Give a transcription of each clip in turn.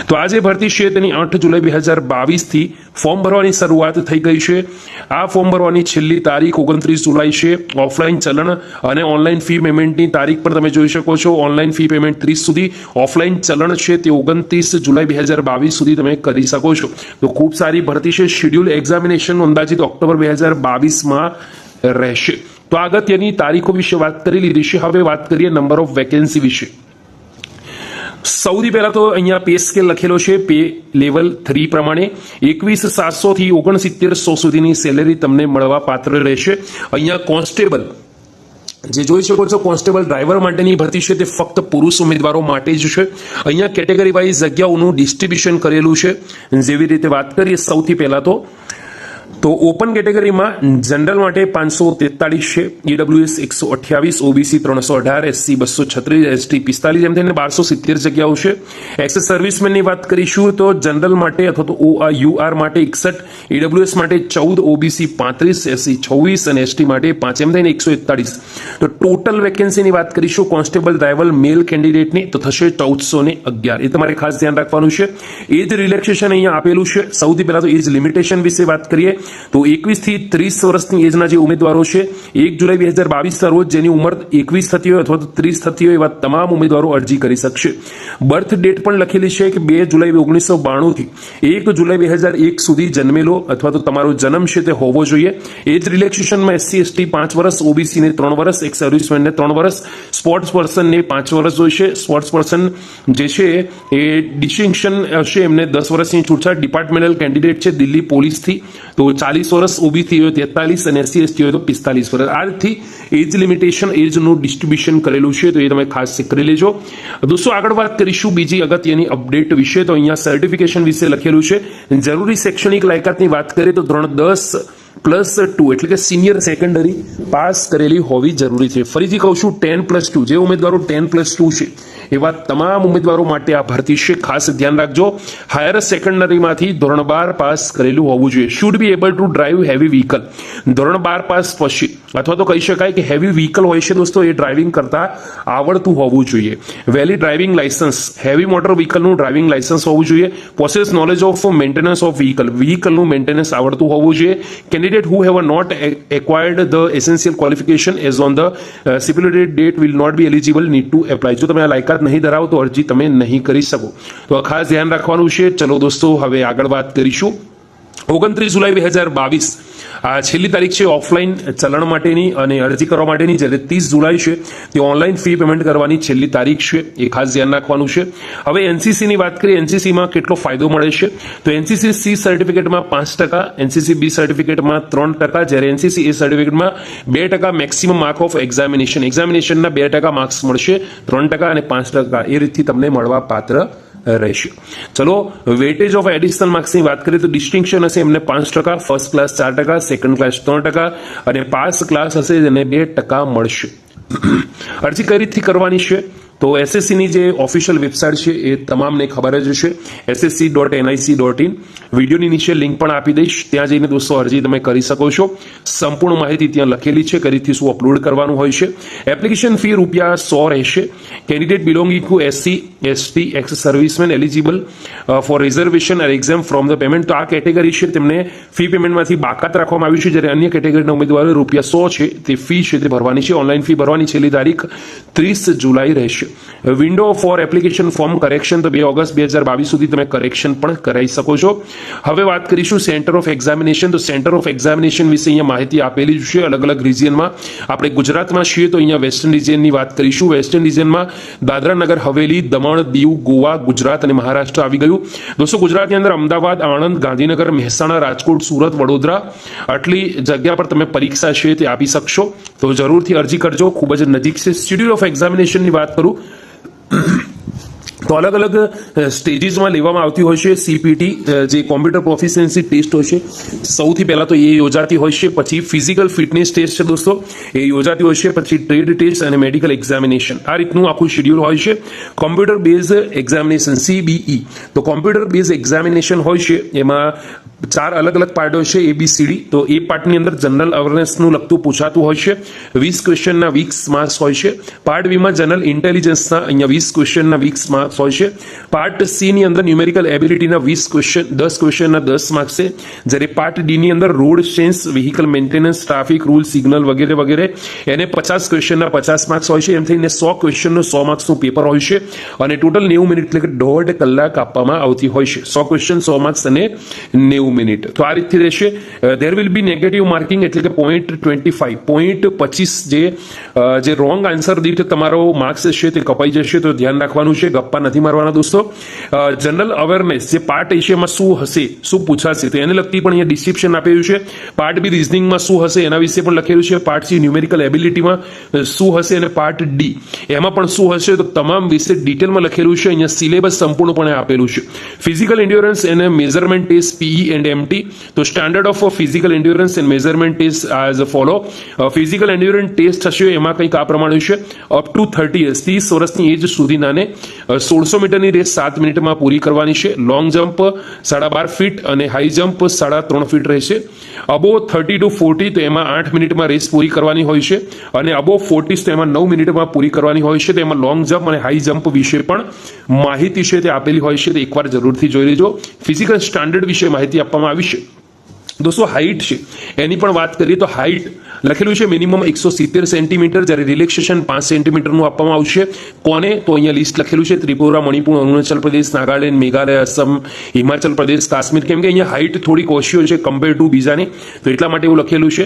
તો આ જે ભરતી છે તેની 8 જુલાઈ 2022 થી ફોર્મ ભરવાની શરૂઆત થઈ ગઈ છે। આ ફોર્મ ભરવાની છેલ્લી તારીખ 29 જુલાઈ છે। ઓફલાઈન ચલણ અને ઓનલાઈન ફી પેમેન્ટની તારીખ પણ તમે જોઈ શકો છો। ઓનલાઈન ફી પેમેન્ટ 30 સુધી, ઓફલાઈન ચલણ છે તે 29 જુલાઈ 2022 સુધી તમે કરી શકો છો। તો ખૂબ સારી ભરતી છે। શેડ્યુલ એક્ઝામિનેશન અંદાજિત ઓક્ટોબર 2022 માં રહેશે। તો અગત્યની તારીખો વિશે વાત કરી લીધી છે। હવે વાત કરીએ નંબર ઓફ વેકેન્સી વિશે। સૌથી પહેલા તો અહીંયા પે સ્કેલ લખેલો છે। પે લેવલ 3 પ્રમાણે 21,700 થી 69,100 સુધીની સેલેરી તમને મળવા પાત્ર રહેશે। અહીંયા કોન્સ્ટેબલ જે જોઈ શકો છો, કોન્સ્ટેબલ ડ્રાઈવર માટેની ભરતી છે તે ફક્ત પુરુષ ઉમેદવારો માટે જ છે। અહીંયા કેટેગરી વાઇઝ જગ્યાઓનું ડિસ્ટ્રીબ્યુશન કરેલું છે। જેવી રીતે વાત કરીએ સૌથી પહેલા તો ઓપન કેટેગરીમાં જનરલ માટે 543 છે, ઈડબ્લ્યુએસ 128, ઓબીસી 318, એસસી 236, એસટી 45, એમ થઈને 1270 જગ્યાઓ છે। એક્સ સર્વિસમેનની વાત કરીશું તો જનરલ માટે અથવા તો યુઆર માટે 61, ઈડબ્લ્યુએસ માટે 14, ઓબીસી 35, એસસી 26 અને એસટી માટે 5, એમ થઈને 141। તો ટોટલ વેકેન્સીની વાત કરીશું કોન્સ્ટેબલ ડ્રાઈવર મેલ કેન્ડિડેટની તો થશે 1411। એ તમારે ખાસ ધ્યાન રાખવાનું છે। એજ રિલેક્સેશન અહીંયા આપેલું છે। સૌથી પહેલા તો એજ લિમિટેશન વિશે વાત કરીએ તો 21 થી 30 વર્ષની એજના જે ઉમેદવારો છે 1 જુલાઈ 2022 ના રોજ જેની ઉંમર 21 થતી હોય અથવા તો 30 થતી હોય એવા તમામ ઉમેદવારો અરજી કરી શકશે। બર્થ ડેટ પણ લખેલી છે કે 2 જુલાઈ 1992 થી 1 જુલાઈ 2001 સુધી જન્મેલો અથવા તો તમારો જન્મ છે તે હોવો જોઈએ। એજ રિલેક્સેશનમાં એસસી એસટી 5 વર્ષ, ઓબીસી ને 3 વર્ષ, એક્સ સર્વિસમેન ને 3 વર્ષ, સ્પોર્ટ્સ પર્સન ને 5 વર્ષ જોઈશે। સ્પોર્ટ્સ પર્સન જે છે એ ડિસ્ટિંક્શન હશે એમને 10 વર્ષની છૂટછાટ। ડિપાર્ટમેન્ટલ કેન્ડિડેટ છે દિલ્હી પોલીસથી તો 40 વર્ષ, ઓબીસી હોય 43 અને એસસી એસટી હોય તો 45 વર્ષ। આ રીતથી એજ લિમિટેશન એજનું ડિસ્ટ્રીબ્યુશન કરેલું છે તો એ તમે ખાસ કરી લેજો। દોસ્તો આગળ વાત કરીશું બીજી અગત્યની અપડેટ વિશે। તો અહીંયા સર્ટિફિકેશન વિશે લખેલું છે। જરૂરી શૈક્ષણિક લાયકાતની વાત કરીએ તો ધોરણ 10+2 એટલે કે સિનિયર સેકન્ડરી પાસ કરેલી હોવી જરૂરી છે। ફરીથી કહું છું 10+2 જે ઉમેદવારો 10+2 છે એવા તમામ ઉમેદવારો માટે આ ભરતી છે। ખાસ ધ્યાન રાખજો હાયર સેકન્ડરીમાંથી ધોરણ 12 પાસ કરેલું હોવું જોઈએ। Should be able to drive heavy vehicle. ધોરણ 12 પાસ પછી અથવા તો કહી શકાય કે હેવી વ્હીકલ હોય છે દોસ્તો એ ડ્રાઇવિંગ કરતા આવડતું હોવું જોઈએ। Valid driving licence, heavy motor વ્હીકલનું ડ્રાઇવિંગ લાયસન્સ હોવું જોઈએ। Possess knowledge of maintenance of વ્હીકલનું મેન્ટેનન્સ આવડતું હોવું જોઈએ। Candidate who have not acquired the essential qualification as on the stipulated date will not be eligible need to apply. જો તમે આ લાયકાત નહીં ધરાવો તો અરજી તમે નહીં કરી શકો। તો ખાસ ધ્યાન રાખવાનું છે। ચલો દોસ્તો હવે આગળ વાત કરીશું। 29 જુલાઈ 2022 આ છેલ્લી તારીખ છે ઓફલાઈન ચલણ માટેની અને અરજી કરવા માટેની, જ્યારે 30 જુલાઈ છે તે ઓનલાઈન ફી પેમેન્ટ કરવાની છેલ્લી તારીખ છે। એ ખાસ ધ્યાન રાખવાનું છે। હવે એનસીસીની વાત કરીએ, એનસીસીમાં કેટલો ફાયદો મળે છે તો એનસીસી સી સર્ટિફિકેટમાં 5%, એનસીસી બી સર્ટિફિકેટમાં 3%, જ્યારે એનસીસી એ સર્ટિફિકેટમાં 2% મેક્સિમમ માર્ક ઓફ એક્ઝામિનેશનના 2% માર્ક્સ મળશે, 3% અને 5% એ રીતથી તમને મળવા પાત્ર રહેશે। ચલો વેટેજ ઓફ એડિશનલ માર્ક્સની વાત કરીએ તો ડિસ્ટિંક્શન હશે એમને 5%, ફર્સ્ટ ક્લાસ 4%, સેકન્ડ ક્લાસ 3% અને પાસ ક્લાસ હશે જેને 2% મળશે। અરજી કઈ રીતથી કરવાની છે તો એસએસસીની જે ઓફિશિયલ વેબસાઇટ છે એ તમામને ખબર જ હશે, ssc.nic.in। વિડીયોની નીચે લિંક પણ આપી દઈશ, ત્યાં જઈને દોસ્તો અરજી તમે કરી શકો છો। સંપૂર્ણ માહિતી ત્યાં લખેલી છે, કઈ રીતથી શું અપલોડ કરવાનું હોય છે। એપ્લિકેશન ફી ₹100 રહેશે। Candidate belonging to SC ST x servicemen eligible four reservation અને એક્ઝામ ફ્રોમ ધ પેમેન્ટ। તો આ કેટેગરી છે તેમને ફી પેમેન્ટમાંથી બાકાત રાખવામાં આવ્યું છે, જ્યારે અન્ય કેટેગરીના ઉમેદવારો ₹100 છે તે ફી છે તે ભરવાની છે। ઓનલાઈન ફી ભરવાની છેલ્લી તારીખ 30 જુલાઈ રહેશે। Window for application form correction તો 2 ઓગસ્ટ 2022 સુધી તમે કરેક્શન પણ કરાવી શકો છો। હવે વાત કરીશું સેન્ટર ઓફ એક્ઝામિનેશન। તો સેન્ટર ઓફ એક્ઝામિનેશન વિશે અહીંયા માહિતી આપેલી છે અલગ અલગ રિજિયનમાં। આપણે ગુજરાતમાં છીએ તો અહીંયા વેસ્ટર્ન રિજિયનની વાત કરીશું। વેસ્ટર્ન રિજિયનમાં દાદરા નગર હવેલી, દમણ, દીવ, ગોવા, ગુજરાત અને મહારાષ્ટ્ર આવી ગયું। દોસ્તો ગુજરાતની અંદર અમદાવાદ, આણંદ, ગાંધીનગર, મહેસાણા, રાજકોટ, સુરત, વડોદરા આટલી જગ્યા પર તમે પરીક્ષા છે તે આપી શકશો। તો જરૂરથી અરજી કરજો, ખૂબ જ નજીક છે। શેડ્યુલ ઓફ એક્ઝામિનેશનની વાત કરું તો અલગ અલગ સ્ટેજીસમાં લેવામાં આવતી હોય છે સીપીટી જે કોમ્પ્યુટર પ્રોફિશિયન્સી ટેસ્ટ હોય છે। સૌથી પહેલા તો એ યોજાતી હોય છે, પછી ફિઝિકલ ફિટનેસ ટેસ્ટ છે દોસ્તો એ યોજાતી હોય છે, પછી ટ્રેડ ટેસ્ટ અને મેડિકલ એક્ઝામિનેશન। આ રીતનું આખું શેડ્યુલ હોય છે। કોમ્પ્યુટર બેઝ એક્ઝામિનેશન CBE તો કોમ્પ્યુટર બેઝ એક્ઝામિનેશન હોય છે એમાં 4 અલગ અલગ પાર્ટ હોય છે ABCD। તો એ પાર્ટની અંદર જનરલ અવેરનેસનું લગતું પૂછાતું હોય છે, 20 ક્વેશ્ચનના 20 માર્ક્સ હોય છે। પાર્ટ બીમાં જનરલ ઇન્ટેલિજન્સના અહીંયા 20 ક્વેશ્ચનના 20 માર્ક્સ માર્ક્સ હોય છે. પાર્ટ સી ની અંદર ન્યુમેરિકલ એબિલિટીના 20 ક્વેશ્ચન, 10 ક્વેશ્ચનના 10 માર્ક્સ છે. જ્યારે પાર્ટ ડી ની અંદર road sense, vehicle maintenance, traffic rule, signal વગેરે વગેરે એને 50 ક્વેશ્ચનના 50 માર્ક્સ હોય છે. એમ થઈને 100 ક્વેશ્ચનનું 100 માર્ક્સનું પેપર હોય છે અને ટોટલ 90 મિનિટ એટલે કે 1.5 કલાક આપવામાં આવતી હોય છે. 100 ક્વેશ્ચન 100 માર્ક્સ અને 90 મિનિટ. તો આ રીતથી રહેશે. There will be negative marking એટલે કે 0.25 જે રોંગ આન્સર દીઠ તમારો માર્ક્સ છે તે કપાઈ જશે, તો ધ્યાન રાખવાનું છે, ગપ્પા નથી મારવાના દોસ્તો. જનરલ અવેરનેસ જે પાર્ટ એ છે એમાં શું હશે, શું પૂછાશે, તો એને લગતી પણ અહીંયા ડિસ્ક્રિપ્શન આપેલું છે. પાર્ટ બી રિઝનિંગમાં શું હશે એના વિશે પણ લખેલું છે. પાર્ટ સી ન્યુમેરિકલ એબિલિટીમાં શું હશે અને પાર્ટ ડી એમાં પણ શું હશે, તો તમામ વિશે ડિટેલમાં લખેલું છે. અહીંયા સિલેબસ સંપૂર્ણપણે આપેલું છે. ફિઝિકલ એન્ડ્યોરન્સ અને measurement test PE and MT. તો standard of physical endurance and measurement test as follow. Physical endurance test હશે એમાં કંઈક આ પ્રમાણે છે. અપ ટુ 30 years 30 વર્ષની એજ સુધીનાને 1600 મીટરની રેસ 7 મિનિટમાં પૂરી કરવાની છે. લોંગ જમ્પ 12.5 ફીટ અને હાઈ જમ્પ 3.5 ફીટ રહેશે. અબો 30 to 40 તો એમાં 8 મિનિટમાં રેસ પૂરી કરવાની હોય છે અને અબો 40 તો એમાં 9 મિનિટમાં પૂરી કરવાની હોય છે. તો એમાં લોંગ જમ્પ અને હાઈ જમ્પ વિશે પણ માહિતી છે તે આપેલી હોય છે. તો એકવાર જરૂરથી જોઈ લેજો. ફિઝિકલ સ્ટાન્ડર્ડ વિશે માહિતી આપવામાં આવી છે. દોસ્તો હાઈટ છે એની પણ વાત કરીએ તો હાઈટ લખેલું છે મિનિમમ 170 સેન્ટીમીટર, જ્યારે રિલેક્સેશન 5 સેન્ટીમીટરનું આપવામાં આવશે. કોને, તો અહીંયા લિસ્ટ લખેલું છે ત્રિપુરા, મણિપુર, અરુણાચલ પ્રદેશ, નાગાલેન્ડ, મેઘાલય, અસમ, હિમાચલ પ્રદેશ, કાશ્મીર. કેમ કે અહીંયા હાઈટ થોડીક ઓછી હોય છે કમ્પેર ટુ બીજાની, તો એટલા માટે એવું લખેલું છે.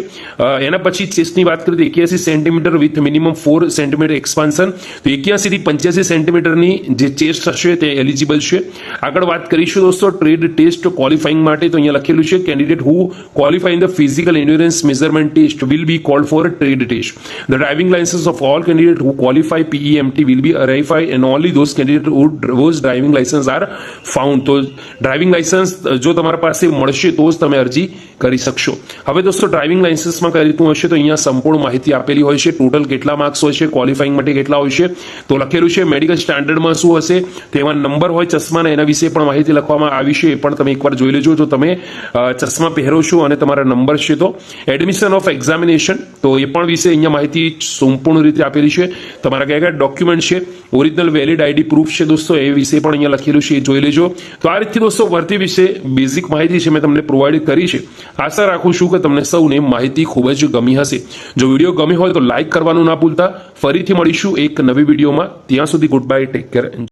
એના પછી ચેસ્ટની વાત કરીએ તો 81 centimetre with minimum 4 centimetre expansion. તો 81 થી 85 સેન્ટીમીટરની જે ચેસ્ટ હશે તે એલિજિબલ છે. આગળ વાત કરીશું દોસ્તો ટ્રેડ ટેસ્ટ ક્વોલિફાઈંગ માટે. તો અહીંયા લખેલું છે candidate who qualify in the physical endurance measurement test will be called for a trade test. The driving license of all candidates who qualify PEMT will be verified and only those candidates whose driving license are found. તો driving licence જો તમારા પાસે મળશે તો જ તમે અરજી કરી શકશો. હવે દોસ્તો ડ્રાઇવિંગ લાયસન્સમાં કઈ રીતનું હશે, તો અહીંયા સંપૂર્ણ માહિતી આપેલી હોય છે. ટોટલ કેટલા માર્ક્સ હોય છે, ક્વોલિફાઈંગ માટે કેટલા હોય છે, તો લખેલું છે. મેડિકલ સ્ટાન્ડર્ડમાં શું હશે, તેમાં નંબર હોય ચશ્માના, એના વિશે પણ માહિતી લખવામાં આવી છે. એ પણ તમે એકવાર જોઈ લેજો. જો તમે ચશ્મા પહેરો છો અને તમારા નંબર છે તો એડમિશન ઓફ એક્ઝામિનેશન, તો એ પણ વિશે અહીંયા માહિતી સંપૂર્ણ રીતે આપેલી છે. તમારા કયા કયા ડોક્યુમેન્ટ છે, ઓરિજિનલ વેલિડ આઈડી પ્રૂફ છે દોસ્તો, એ વિશે પણ અહીંયા લખેલું છે, એ જોઈ લેજો. તો આ રીતથી દોસ્તો ભરતી વિશે બેઝિક માહિતી છે મેં તમને પ્રોવાઈડ કરી છે. આશા રાખું છું કે તમને સૌને માહિતી ખૂબ જ ગમી હશે. જો વિડીયો ગમી હોય તો લાઈક કરવાનું ના ભૂલતા. ફરીથી મળીશું એક નવી વિડીયોમાં. ત્યાં સુધી ગુડ બાય, ટેક કેર.